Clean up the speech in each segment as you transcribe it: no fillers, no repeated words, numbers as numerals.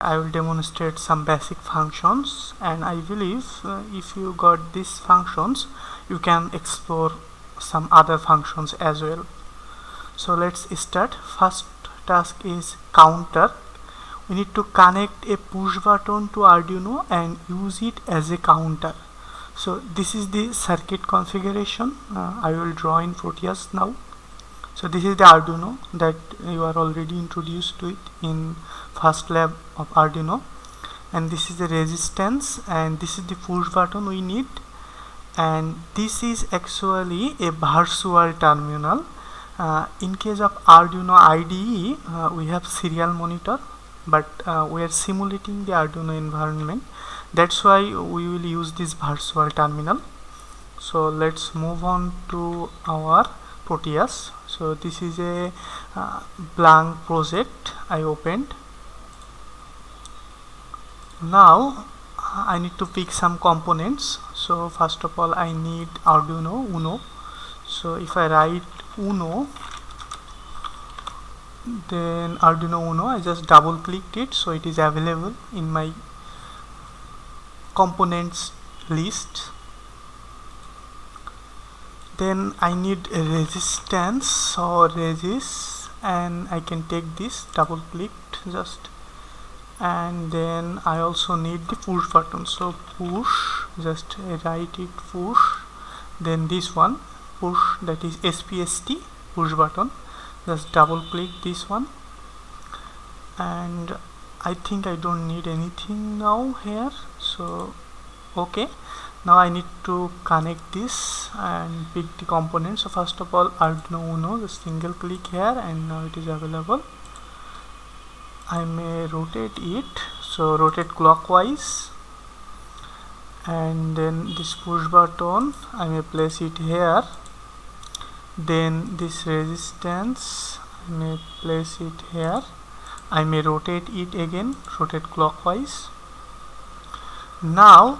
I will demonstrate some basic functions, and I believe if you got these functions you can explore some other functions as well. So let's start. First task is counter. We need to connect a push button to Arduino and use it as a counter. So this is the circuit configuration. I will draw in Proteus now. So this is the Arduino that you are already introduced to it in first lab of Arduino, and this is the resistance, and this is the push button we need, and this is actually a virtual terminal. In case of Arduino IDE, we have serial monitor, but we are simulating the Arduino environment. That's why we will use this virtual terminal. So let's move on to our Proteus. So this is a blank project I opened. Now I need to pick some components. So first of all I need Arduino Uno. So if I write Uno, then Arduino Uno, I just double clicked it, so it is available in my components list. Then I need a resistance or resist, and I can take this, double clicked just, and then I also need the push button. So push, just write it push, then this one push, that is SPST push button, just double click this one, and I think I don't need anything now here. So okay, now I need to connect this and pick the components. So first of all Arduino Uno, just single click here, and now it is available. I may rotate it, so rotate clockwise, and then this push button I may place it here. Then this resistance I may place it here. I may rotate it again, rotate clockwise. Now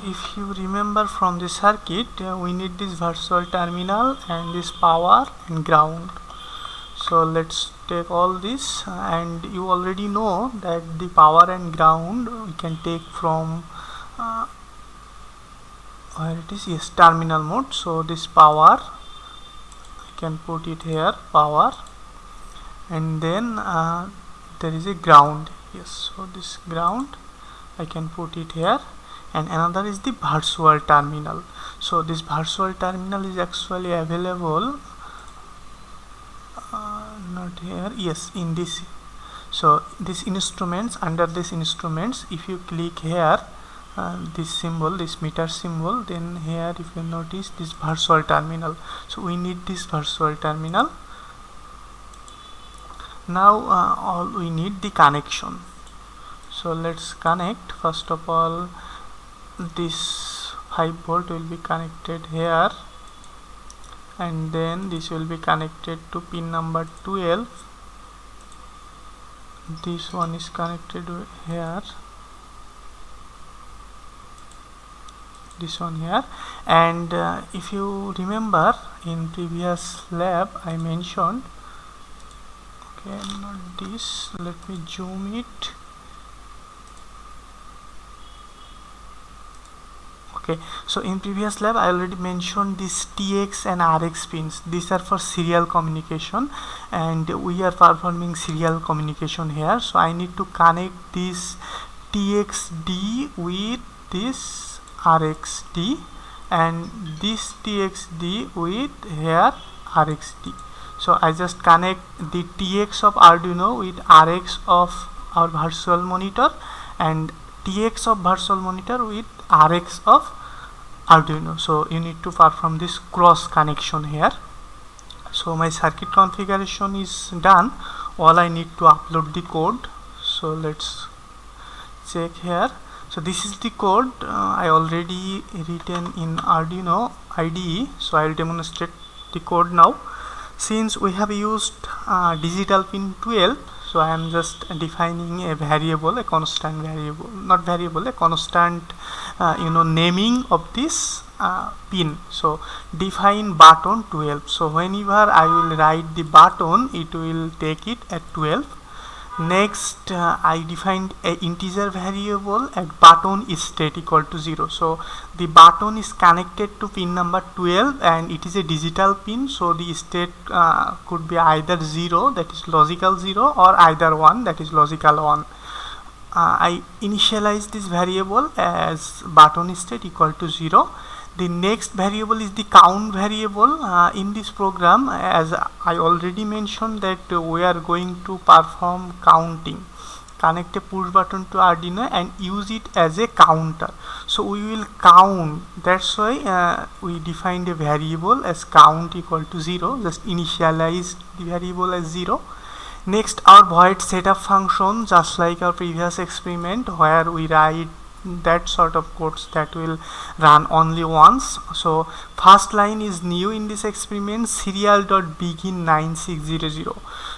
if you remember from the circuit, we need this virtual terminal and this power and ground. So let's take all this, and you already know that the power and ground we can take from where it is, yes, terminal mode. So this power I can put it here, power, and then there is a ground, yes, so this ground I can put it here, and another is the virtual terminal. So this virtual terminal is actually available not here, yes, in this. So this instruments, under this instruments, if you click here this symbol, this meter symbol, then here if you notice this virtual terminal. So we need this virtual terminal. Now all we need the connection. So let's connect. First of all this 5 volt will be connected here, and then this will be connected to pin number 12. This one is connected here, this one here, and if you remember in previous lab I mentioned, okay, not this, let me zoom it. Okay, so in previous lab I already mentioned this TX and RX pins. These are for serial communication, and we are performing serial communication here. So I need to connect this TXD with this RXD, and this TXD with here RXD. So I just connect the TX of Arduino with RX of our virtual monitor, and TX of virtual monitor with RX of Arduino. So you need to perform this cross connection here. So my circuit configuration is done. All I need to upload the code. So let's check here. So this is the code I already written in Arduino IDE. So I will demonstrate the code now. Since we have used digital pin 12, so I am just defining a variable, a constant variable, not variable, a constant naming of this pin. So define button 12. So whenever I will write the button, it will take it at 12, Next, I defined a integer variable at button is state equal to 0. So the button is connected to pin number 12 and it is a digital pin, so the state could be either 0, that is logical 0, or either 1, that is logical 1. I initialize this variable as button state equal to 0. The next variable is the count variable. In this program, as I already mentioned, that we are going to perform counting. Connect a push button to Arduino and use it as a counter. So we will count. That's why we defined a variable as count equal to 0. Just initialize the variable as 0. Next, our void setup function, just like our previous experiment where we write that sort of codes that will run only once. So first line is new in this experiment, serial.begin 9600.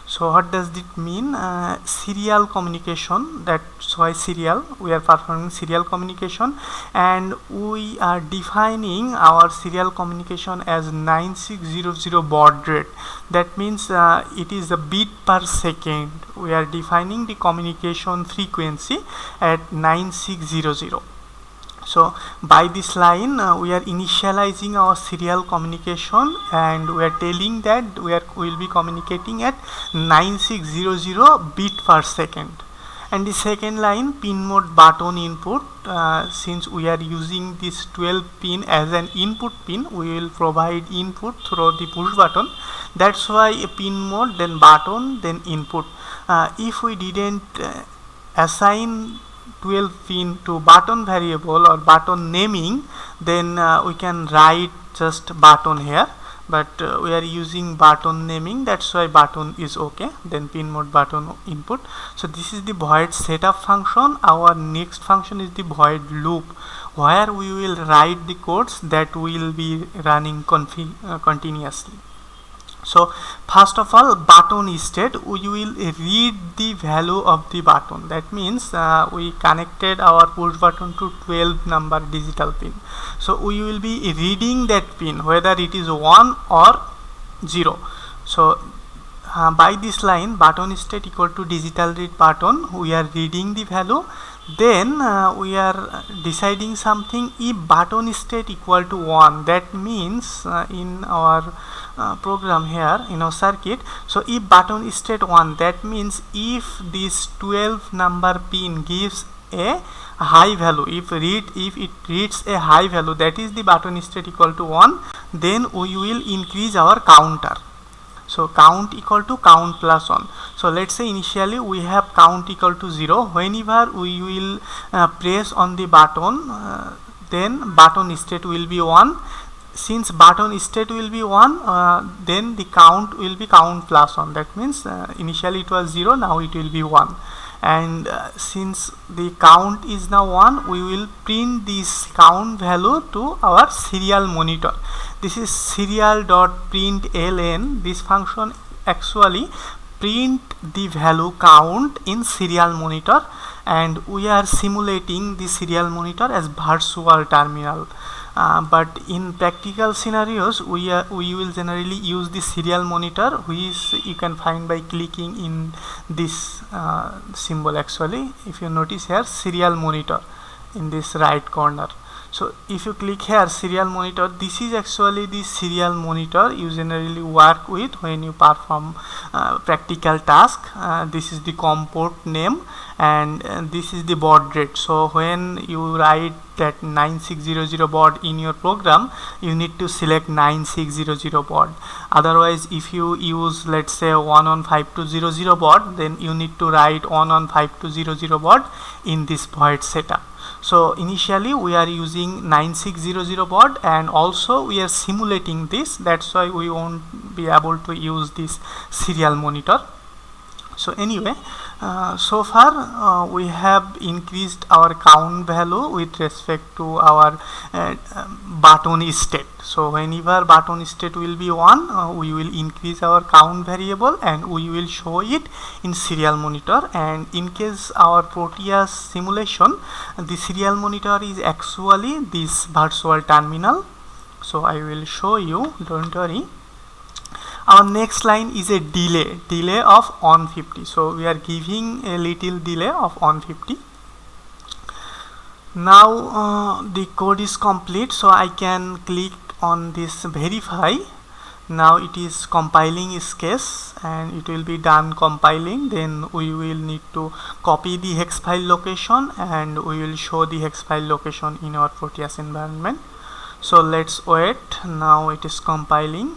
So what does it mean? Serial communication, that's why serial, we are performing serial communication, and we are defining our serial communication as 9600 baud rate. That means it is a bit per second. We are defining the communication frequency at 9600. So by this line we are initializing our serial communication and we are telling that we will be communicating at 9600 bit per second. And the second line, pin mode button input, since we are using this 12 pin as an input pin, we will provide input through the push button. That's why a pin mode, then button, then input. If we didn't assign 12 pin to button variable or button naming, then we can write just button here, but we are using button naming, that's why button is okay, then pin mode button input. So this is the void setup function. Our next function is the void loop, where we will write the codes that will be running continuously. So first of all, button state, we will read the value of the button. That means we connected our push button to 12 number digital pin. So we will be reading that pin whether it is 1 or 0. So by this line, button state equal to digital read button, we are reading the value. Then we are deciding something. If button state equal to 1, that means in our program here in our circuit, so if button state 1, that means if this 12 number pin gives a high value, if it reads a high value, that is the button state equal to 1, then we will increase our counter. So count equal to count plus 1. So let's say initially we have count equal to 0. Whenever we will press on the button, then button state will be 1. Since button state will be 1, then the count will be count plus 1. That means initially it was 0, now it will be 1. And since the count is now 1, we will print this count value to our serial monitor. This is serial.println. This function actually print the value count in serial monitor, and we are simulating the serial monitor as virtual terminal. But in practical scenarios, we will generally use the serial monitor, which you can find by clicking in this symbol. Actually, if you notice here, serial monitor in this right corner. So if you click here, serial monitor, this is actually the serial monitor you generally work with when you perform practical task. This is the COM port name, and this is the baud rate. So when you write that 9600 baud in your program, you need to select 9600 baud. Otherwise, if you use, let's say, 115200 baud, then you need to write 115200 baud in this void setup. So initially we are using 9600 baud, and also we are simulating this. That's why we won't be able to use this serial monitor. So anyway, so far we have increased our count value with respect to our button state. So whenever button state will be 1, we will increase our count variable and we will show it in serial monitor. And in case our Proteus simulation, the serial monitor is actually this virtual terminal. So I will show you, don't worry. Our next line is a delay of on 50. So we are giving a little delay of on 50. Now the code is complete, so I can click on this verify. Now it is compiling its case and it will be done compiling. Then we will need to copy the hex file location and we will show the hex file location in our Proteus environment. So let's wait. Now it is compiling.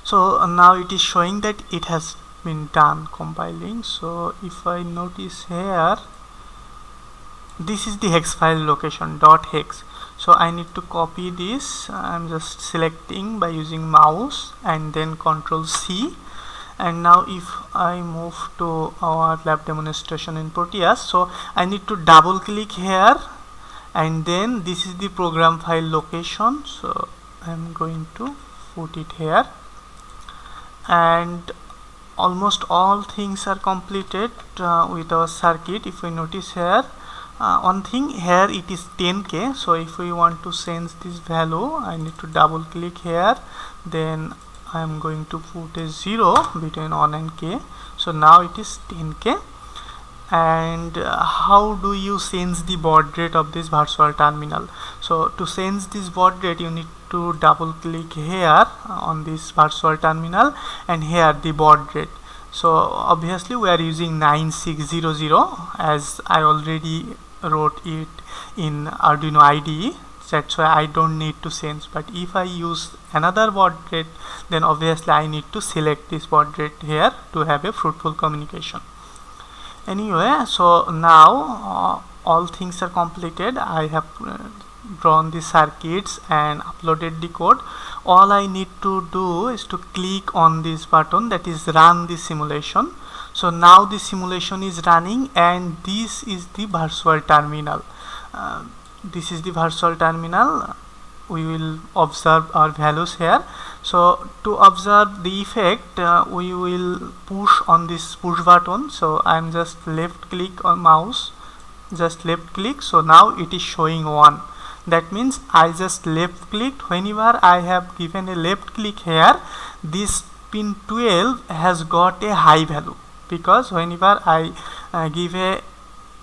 So now it is showing that it has been done compiling. So if I notice here, this is the hex file location .hex. So I need to copy this. I'm just selecting by using mouse and then Ctrl C. And now if I move to our lab demonstration in Proteus, so I need to double click here and then this is the program file location. So I'm going to put it here, and almost all things are completed with our circuit. If we notice here, one thing here, it is 10K. So if we want to change this value, I need to double click here, then I am going to put a 0 between 1 and K. So now it is 10K. And how do you change the baud rate of this virtual terminal? So to change this baud rate, you need to double click here on this virtual terminal and here the baud rate. So obviously we are using 9600 as I already wrote it in Arduino IDE. That's why I don't need to change. But if I use another baud rate, then obviously I need to select this baud rate here to have a fruitful communication. Anyway, so now all things are completed. I have drawn the circuits and uploaded the code. All I need to do is to click on this button, that is run the simulation. So now the simulation is running and this is the virtual terminal. This is the virtual terminal. We will observe our values here. So to observe the effect, we will push on this push button. So I am just left click on mouse, just left click. So now it is showing 1. That means I just left clicked. Whenever I have given a left click here, this pin 12 has got a high value, because whenever I give a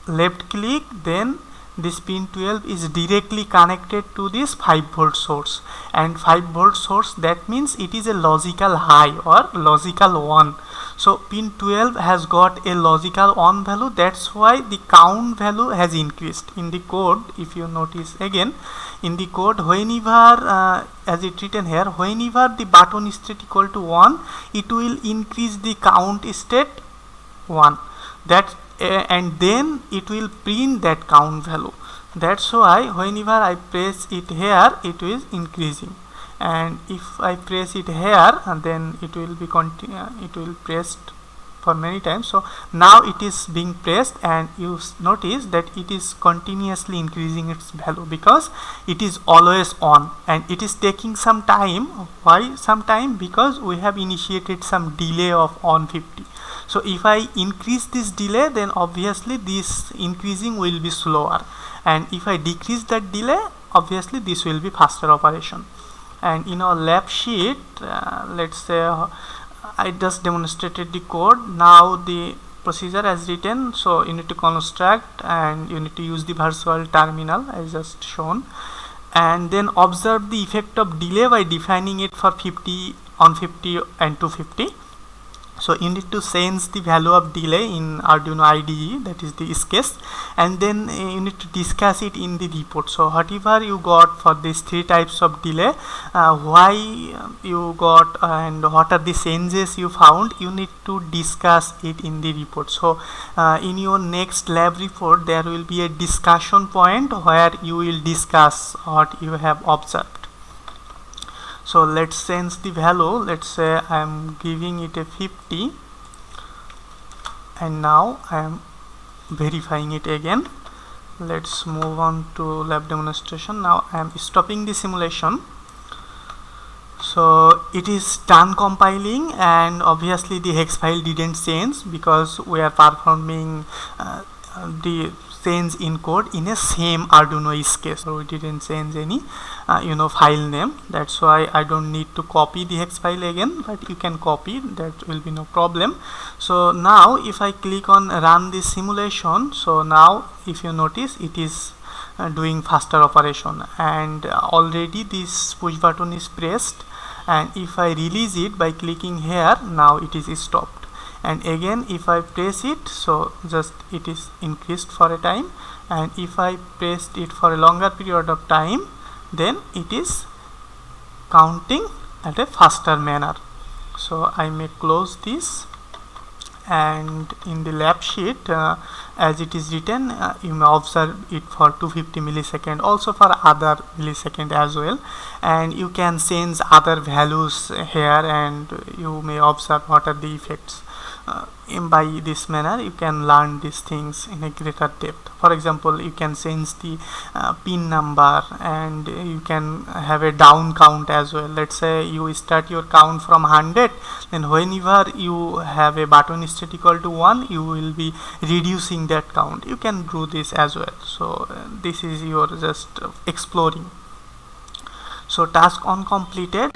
left click, then this pin 12 is directly connected to this 5V source, and 5V source, that means it is a logical high or logical 1. So pin 12 has got a logical 1 value. That's why the count value has increased in the code. If you notice again in the code, whenever as it written here, whenever the button state equal to 1, it will increase the count state 1. That and then it will print that count value. That's why whenever I press it here, it is increasing, and if I press it here, and then it will be it will pressed for many times. So now it is being pressed and you notice that it is continuously increasing its value because it is always on, and it is taking some time. Why some time? Because we have initiated some delay of on 50. So if I increase this delay, then obviously this increasing will be slower, and if I decrease that delay, obviously this will be faster operation. And in our lab sheet, let's say I just demonstrated the code. Now the procedure as written, so you need to construct and you need to use the virtual terminal as just shown, and then observe the effect of delay by defining it for 50, on 50 and 250. So you need to change the value of delay in Arduino IDE, that is the case, and then you need to discuss it in the report. So whatever you got for these 3 types of delay, why you got and what are the changes you found, you need to discuss it in the report. So in your next lab report, there will be a discussion point where you will discuss what you have observed. So let's change the value. Let's say I am giving it a 50, and now I am verifying it again. Let's move on to lab demonstration. Now I am stopping the simulation. So it is done compiling, and obviously the hex file didn't change because we are performing the change in code in a same Arduino use case. So we didn't change any file name. That's why I don't need to copy the hex file again, but you can copy, that will be no problem. So now if I click on run this simulation, so now if you notice, it is doing faster operation, and already this push button is pressed, and if I release it by clicking here, now it is stopped, and again if I press it, so just it is increased for a time, and if I pressed it for a longer period of time, then it is counting at a faster manner. So I may close this, and in the lab sheet as it is written, you may observe it for 250 millisecond, also for other millisecond as well, and you can change other values here, and you may observe what are the effects. By this manner you can learn these things in a greater depth. For example, you can change the pin number, and you can have a down count as well. Let's say you start your count from 100, then whenever you have a button state equal to 1, you will be reducing that count. You can do this as well. So this is your just exploring. So task on completed.